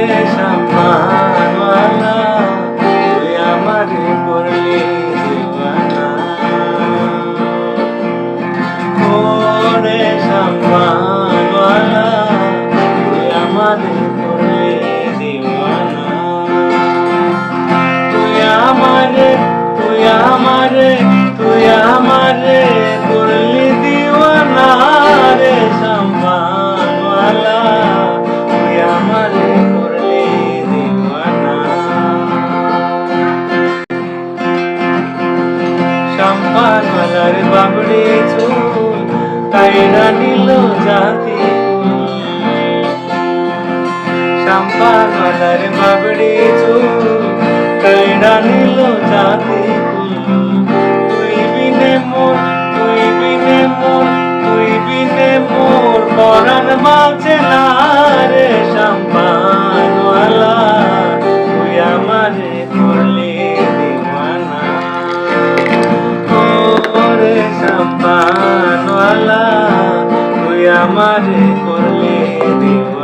ওরে সম্মানওয়ালা তুই আমারে করলি দিওয়ানা ওরে সম্মানওয়ালা তুই আমারে করলি দিওয়ানা তুই আমারে করলি দিওয়ানা রে সম্মানওয়ালা তুই আমারে করলি দিওয়ানা সম্মানওয়ালার বাবড়ি চুল কাইরা নিল জাতি সম্মানওয়ালার বাবড়ি চুল কাইরা নিল জাতি তুই বিনে মোর পরাণ বাঁচে না রে সম্মানওয়ালা তুই আমারে করলি দিওয়ানা ওরে সম্মানওয়ালা তুই আমারে করলি দিওয়ানা।